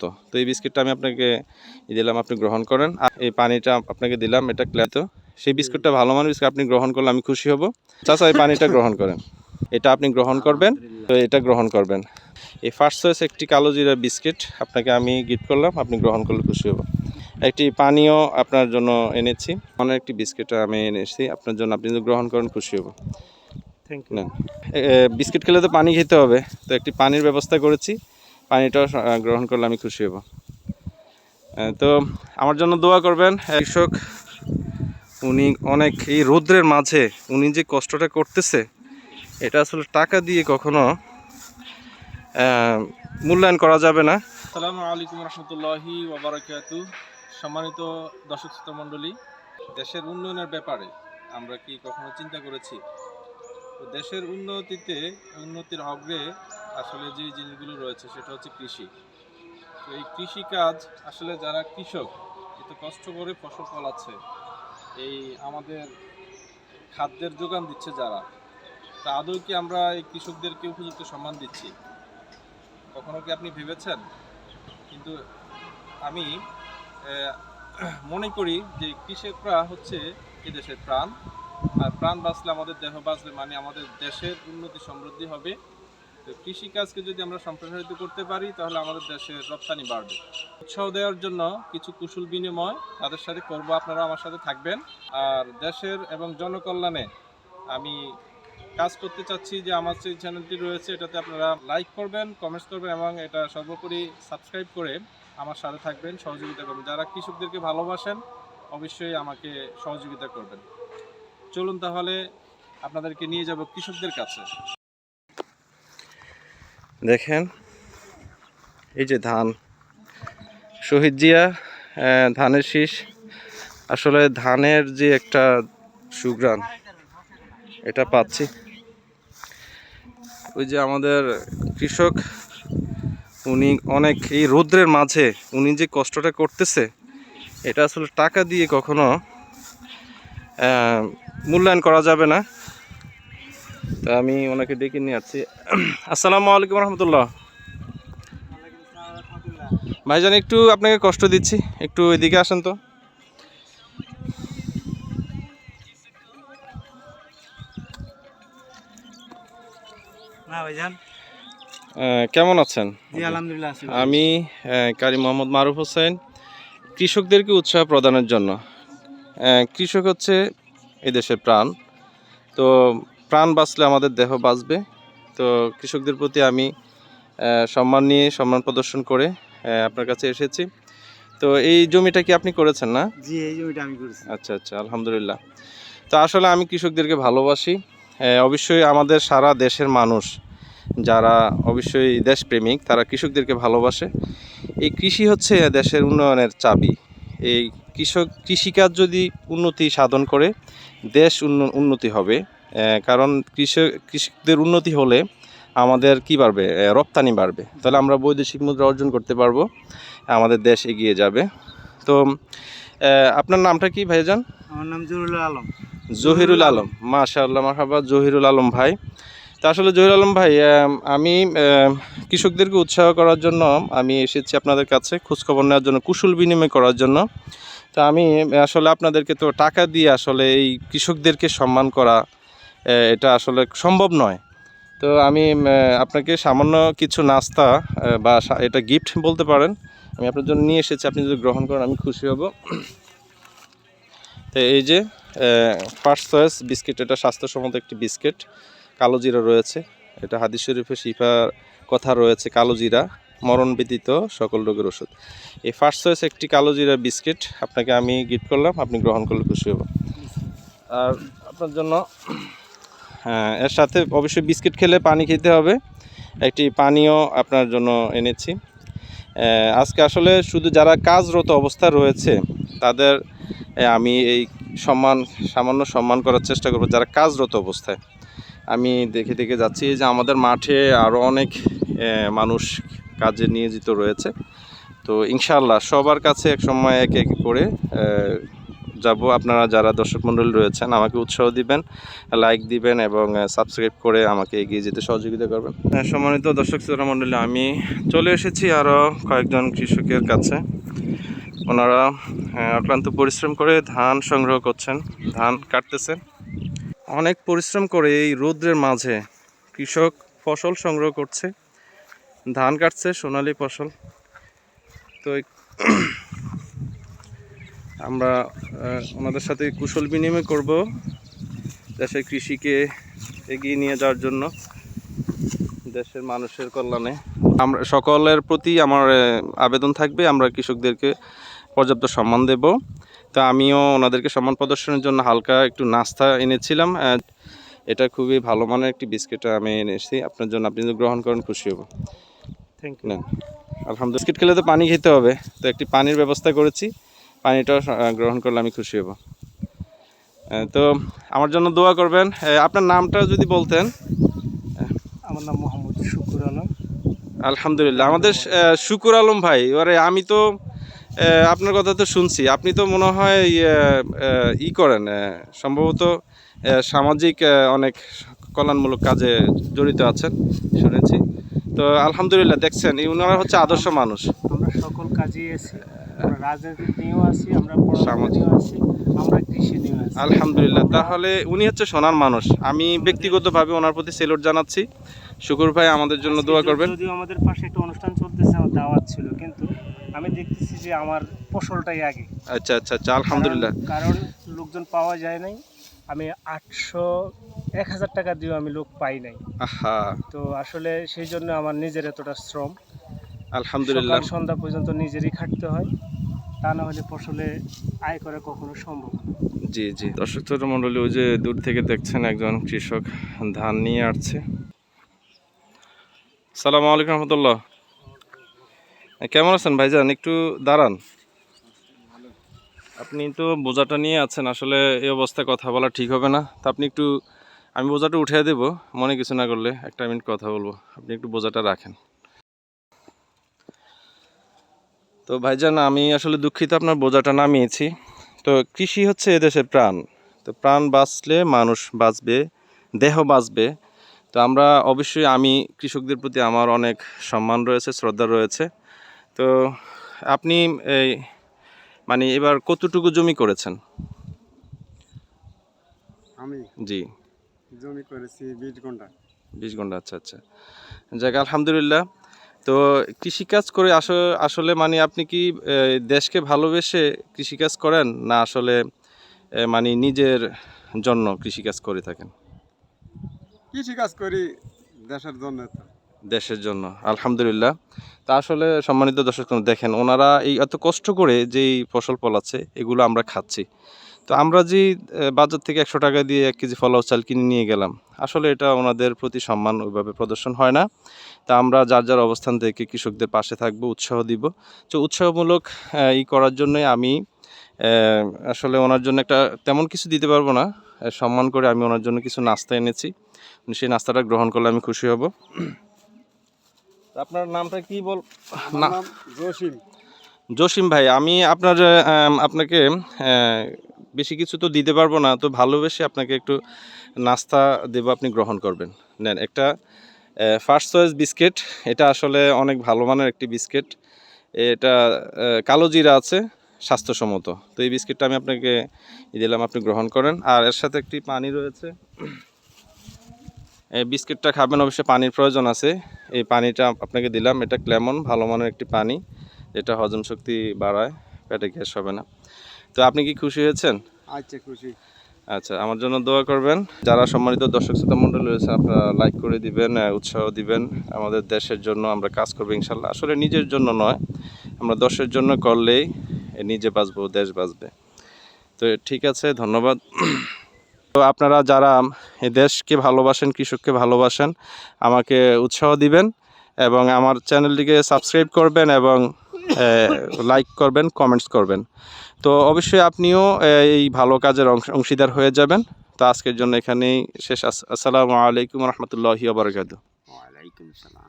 তো এই বিস্কিটটা আমি আপনাকে দিলাম, আপনি গ্রহণ করেন। আর এই পানিটা আপনাকে দিলাম, এটা ক্লিয়ার। তো সেই বিস্কুটটা ভালো মানের বিস্কুট, আপনি গ্রহণ করলে আমি খুশি হব। চাচা এই পানিটা গ্রহণ করেন, এটা আপনি গ্রহণ করবেন। তো এটা গ্রহণ করবেন। এই ফার্স্ট চয়েস একটি কালো জিরা বিস্কিট আপনাকে আমি গিফট করলাম, আপনি গ্রহণ করলে খুশি হব। একটি পানীয় আপনার জন্য এনেছি, অনেক একটি বিস্কিট আমি এনেছি আপনার জন্য, আপনি যদি গ্রহণ করেন খুশি হব। Thank you. বিস্কিট খেলে তো পানি খেতে হবে, তো একটি পানির ব্যবস্থা করেছি, পানিটা গ্রহণ করলে আমি খুশি হব। তো আমার জন্য দোয়া করবেন। কৃষক উনি অনেক এই রৌদ্রের মাঝে উনি যে কষ্টটা করতেছে, এটা আসলে টাকা দিয়ে কখনো মূল্যায়ন করা যাবে না। আসসালামু আলাইকুম রহমতুল্লাহি ওয়া বারাকাতুহু। সম্মানিত দর্শক শ্রোতা মণ্ডলী, দেশের উন্নয়নের ব্যাপারে আমরা কি কখনো চিন্তা করেছি? তো দেশের উন্নতির অগ্রে আসলে যে জিনিসগুলো রয়েছে সেটা হচ্ছে কৃষি। তো এই কৃষিকাজ আসলে যারা কৃষক এত কষ্ট করে ফসল ফলাচ্ছে, এই আমাদের খাদ্যের যোগান দিচ্ছে যারা, তা আদৌ কি আমরা এই কৃষকদেরকে উপযুক্ত সম্মান দিচ্ছি? কখনো কি আপনি ভেবেছেন? কিন্তু আমি মনে করি যে কৃষকরা হচ্ছে এই দেশের প্রাণ, আর প্রাণ বাঁচলে আমাদের দেহ বাঁচবে, মানে আমাদের দেশের উন্নতি সমৃদ্ধি হবে। তো কৃষিকাজকে যদি আমরা সম্প্রসারিত করতে পারি তাহলে আমাদের দেশের রপ্তানি বাড়বে। উৎসাহ দেওয়ার জন্য কিছু কুশল বিনিময় তাদের সাথে করব, আপনারা আমার সাথে থাকবেন। আর দেশের এবং জনকল্যাণে আমি কাজ করতে চাচ্ছি, যে আমার যে চ্যানেলটি রয়েছে এটাতে আপনারা লাইক করবেন, কমেন্টস করবেন এবং এটা সর্বোপরি সাবস্ক্রাইব করে আমার সাথে থাকবেন, সহযোগিতা করবেন। যারা কৃষকদেরকে ভালোবাসেন অবশ্যই আমাকে সহযোগিতা করবেন। চলুন তাহলে আপনাদেরকে নিয়ে যাব কৃষকদের কাছে। দেখেন এই যে ধান, শহীদ জিয়া ধানের শীষ, আসলে ধানের যে একটা সুঘ্রাণ এটা পাচ্ছি। ওই যে আমাদের কৃষক উনি অনেক এই রৌদ্রের মাঝে উনি যে কষ্টটা করতেছে, এটা আসলে টাকা দিয়ে কখনো মূল্যায়ন করা যাবে না। তা আমি ওনাকে ডেকে নিয়ে আসছি। আসসালামু আলাইকুম রহমতুল্লাহ। ভাইজান একটু আপনাকে কষ্ট দিচ্ছি, একটু এদিকে আসেন তো। কেমন আছেন? জি আলহামদুলিল্লাহ। আমি কারি মোহাম্মদ মারুফ হোসেন, কৃষকদেরকে উৎসাহ প্রদানের জন্য। কৃষক হচ্ছে এই দেশের প্রাণ, তো প্রাণ বাঁচলে আমাদের দেহ বাঁচবে। তো কৃষকদের প্রতি আমি সম্মান প্রদর্শন করে আপনার কাছে এসেছি। তো এই জমিটা কি আপনি করেছেন না? জি, এই জমিটা আমি করেছি। আচ্ছা আচ্ছা, আলহামদুলিল্লাহ। তো আসলে আমি কৃষকদেরকে ভালোবাসি। অবশ্যই আমাদের সারা দেশের মানুষ যারা অবশ্যই দেশপ্রেমিক, তারা কৃষকদেরকে ভালোবাসে। এই কৃষি হচ্ছে দেশের উন্নয়নের চাবি। এই কৃষিকাজ যদি উন্নতি সাধন করে, দেশ উন্নতি হবে। কারণ কৃষকদের উন্নতি হলে আমাদের কি বাড়বে? রপ্তানি বাড়বে। তাহলে আমরা বৈদেশিক মুদ্রা অর্জন করতে পারবো, আমাদের দেশ এগিয়ে যাবে। তো আপনার নামটা কি ভাইজান? আমার নাম জহিরুল আলম। জহিরুল আলম, মাশাআল্লাহ, মারহাবা জহিরুল আলম ভাই। তা আসলে জহিরুল আলম ভাই, আমি কৃষকদেরকে উৎসাহ করার জন্য আমি এসেছি আপনাদের কাছে, খোঁজখবর নেওয়ার জন্য, কুশল বিনিময় করার জন্য। তা আমি আসলে আপনাদেরকে তো টাকা দিয়ে আসলে এই কৃষকদেরকে সম্মান করা এটা আসলে সম্ভব নয়। তো আমি আপনাকে সামান্য কিছু নাস্তা বা এটা গিফট বলতে পারেন, আমি আপনার জন্য নিয়ে এসেছি, আপনি যদি গ্রহণ করেন আমি খুশি হব। তো এই যে ফার্স্ট চয়েস বিস্কিট, এটা স্বাস্থ্যসম্মত একটি বিস্কিট, কালো জিরা রয়েছে। এটা হাদিস শরীফে শিফার কথা রয়েছে, কালো জিরা মরণ ব্যতীত সকল রোগের ওষুধ। এই ফার্স্ট চয়েস একটি কালো জিরা বিস্কিট আপনাকে আমি গিফট করলাম, আপনি গ্রহণ করলে খুশি হব। আর আপনার জন্য এর সাথে অবশ্যই বিস্কিট খেলে পানি খেতে হবে, একটি পানীয় আপনার জন্য এনেছি। আজকে আসলে শুধু যারা কাজরত অবস্থা রয়েছে তাদের আমি এই সামান্য সম্মান করার চেষ্টা করব, যারা কাজরত অবস্থায়। আমি দেখে দেখে যাচ্ছি যে আমাদের মাঠে আরও অনেক মানুষ কাজে নিয়োজিত রয়েছে। তো ইনশাআল্লাহ সবার কাছে এক সময় এক এক করে যাব। আপনারা যারা দর্শক মণ্ডলী রয়েছেন আমাকে উৎসাহ দিবেন, লাইক দিবেন এবং সাবস্ক্রাইব করে আমাকে এগিয়ে যেতে সহযোগিতা করবেন। সম্মানিত দর্শক শ্রোতা মণ্ডলী, আমি চলে এসেছি আরও কয়েকজন কৃষকের কাছে। ওনারা অক্লান্ত পরিশ্রম করে ধান সংগ্রহ করছেন, ধান কাটতেছেন। অনেক পরিশ্রম করে এই রৌদ্রের মাঝে কৃষক ফসল সংগ্রহ করছে, ধান কাটছে, সোনালী ফসল। তো আমরা ওনাদের সাথে কুশল বিনিময় করব দেশের কৃষিকে এগিয়ে নিয়ে যাওয়ার জন্য, দেশের মানুষের কল্যাণে। আমরা সকলের প্রতি আমার আবেদন থাকবে, আমরা কৃষকদেরকে পর্যাপ্ত সম্মান দেব। তা আমিও ওনাদেরকে সম্মান প্রদর্শনের জন্য হালকা একটু নাস্তা এনেছিলাম। এটা খুবই ভালো মানের একটি বিস্কিট আমি এনেছি আপনার জন্য, আপনি যদি গ্রহণ করেন খুশি হব। Thank you. না আলহামদুলিল্লাহ, বিস্কিট খেলে তো পানি খেতে হবে, তো একটি পানির ব্যবস্থা করেছি, পানিটাও গ্রহণ করলে আমি খুশি হব। তো আমার জন্য দোয়া করবেন। আপনার নামটা যদি বলতেন। আমার নাম মোহাম্মদ শুকুর আলম। আলহামদুলিল্লাহ, আমাদের শুকুর আলম ভাই, এবারে আমি তো আপনার কথা তো শুনছি, আপনি তো মনে হয় ই করেন, সম্ভবত সামাজিক অনেক কল্যাণমূলক কাজে জড়িত আছেন শুনেছি। তো আলহামদুলিল্লাহ, দেখছেন ওনারা হচ্ছে আদর্শ মানুষ। আমরা সকল কাজেই আছি, আমরা রাজনীতি নিয়েও আছি, আমরা পড়াশোনা নিয়েও আছি, আমরা কৃষি নিয়েও আছি। আলহামদুলিল্লাহ, তাহলে উনি হচ্ছে সোনার মানুষ। আমি ব্যক্তিগতভাবে ওনার প্রতি সেলুট জানাচ্ছি। শুকুর ভাই আমাদের জন্য দোয়া করবেন। যদিও আমাদের পাশে একটা অনুষ্ঠান চলতেছে, আমার দাওয়াত ছিল, কিন্তু আমি দেখতেছি যে আমার ফসলটাই আগে। আচ্ছা আচ্ছা আচ্ছা, আলহামদুলিল্লাহ। কারণ লোকজন পাওয়া যায় নাই, আমি 1000 টাকা দিয়েও আমি লোক পাই নাই। আহা, তো আসলে সেই জন্য আমার নিজের এতটা শ্রম, আলহামদুলিল্লাহ। সকাল সন্ধ্যা পর্যন্ত নিজেরই খাটতে হয়, তা না হলে ফসলে আয় করা কখনো সম্ভব না। জি জি, দর্শক শ্রোতা মণ্ডলী, ওই যে দূর থেকে দেখছেন একজন কৃষক ধান নিয়ে আসছে। সালামু আলাইকুম রহমতুল্লাহ, কেমন আছেন ভাইজান? একটু দাঁড়ান, আপনি তো বোঝাটা নিয়ে আছেন, আসলে এই অবস্থায় কথা বলা ঠিক হবে না। তা আপনি একটু, আমি বোঝাটা উঠিয়ে দেবো, মনে কিছু না করলে 1 মিনিট কথা বলবো, আপনি একটু বোঝাটা রাখেন। তো ভাইজান, আমি আসলে দুঃখিত, আপনার বোঝাটা নামিয়েছি। তো কৃষি হচ্ছে এদেশের প্রাণ, তো প্রাণ বাঁচলে মানুষ বাঁচবে, দেহ বাঁচবে। তো আমরা অবশ্যই, আমি কৃষকদের প্রতি আমার অনেক সম্মান রয়েছে, শ্রদ্ধা রয়েছে। তো আপনি এই মানে এবার কতটুকু জমি করেছেন? আমি জি, জমি করেছি 20 ঘন্টা। 20 ঘন্টা, আচ্ছা আচ্ছা, যাক আলহামদুলিল্লাহ। তো কৃষিকাজ করে আসলে মানে আপনি কি দেশকে ভালোবেসে কৃষিকাজ করেন, না আসলে মানে নিজের জন্য কৃষিকাজ করে থাকেন? কৃষি কাজ করি দেশের জন্য। তো দেশের জন্য, আলহামদুলিল্লাহ। তা আসলে সম্মানিত দর্শক দেখেন, ওনারা এই এত কষ্ট করে যেই ফসল ফলাচ্ছে এগুলো আমরা খাচ্ছি। তো আমরা যে বাজার থেকে 100 টাকা দিয়ে 1 কেজি ফলাও চাল কিনে নিয়ে গেলাম, আসলে এটা ওনাদের প্রতি সম্মান ওইভাবে প্রদর্শন হয় না। তা আমরা যার যার অবস্থান থেকে কৃষকদের পাশে থাকবো, উৎসাহ দিব। তো উৎসাহমূলক ই করার জন্যই আমি আসলে ওনার জন্য একটা তেমন কিছু দিতে পারবো না, সম্মান করে আমি ওনার জন্য কিছু নাস্তা এনেছি, সেই নাস্তাটা গ্রহণ করলে আমি খুশি হব। আপনার নামটা কি বল? আমার না, নাম জসিম। জসিম ভাই, আমি আপনাকে বেশি কিছু তো দিতে পারবো না, তো ভালোবেসে আপনাকে একটু নাস্তা দেব, আপনি গ্রহণ করবেন। নেন, একটা ফার্স্ট চয়েস বিস্কিট, এটা আসলে অনেক ভালো মানের একটি বিস্কিট। এটা কালো জিরা আছে, স্বাস্থ্যসম্মত। তো এই বিস্কিটটা আমি আপনাকে দিলাম, আপনি গ্রহণ করেন। আর এর সাথে একটি পানি রয়েছে, এই বিস্কিটটা খাবেন, অবশ্যই পানির প্রয়োজন আছে। এই পানিটা আপনাকে দিলাম, এটা ক্লেমন, ভালো মানের একটি পানি, যেটা হজম শক্তি বাড়ায়, পেটে গ্যাস হবে না। তো আপনি কি খুশি হয়েছেন? আচ্ছা, খুশি। আচ্ছা, আমার জন্য দোয়া করবেন। যারা সম্মানিত দর্শক শ্রোতা মণ্ডলী রয়েছে, আপনারা লাইক করে দিবেন, উৎসাহ দিবেন। আমাদের দেশের জন্য আমরা কাজ করবো ইনশাল্লাহ। আসলে নিজের জন্য নয়, আমরা দেশের জন্য করলেই নিজে বাঁচবো, দেশ বাঁচবে। তো ঠিক আছে, ধন্যবাদ। তো আপনারা যারা এই দেশকে ভালোবাসেন, কৃষককে ভালোবাসেন, আমাকে উৎসাহ দিবেন এবং আমার চ্যানেলটিকে সাবস্ক্রাইব করবেন এবং লাইক করবেন, কমেন্টস করবেন। তো অবশ্যই আপনিও এই ভালো কাজের অংশীদার হয়ে যাবেন। তো আজকের জন্য এখানেই শেষ। আসসালামু আলাইকুম রহমতুল্লাহি ওয়া বারাকাতুহু। ওয়ালাইকুম সালাম।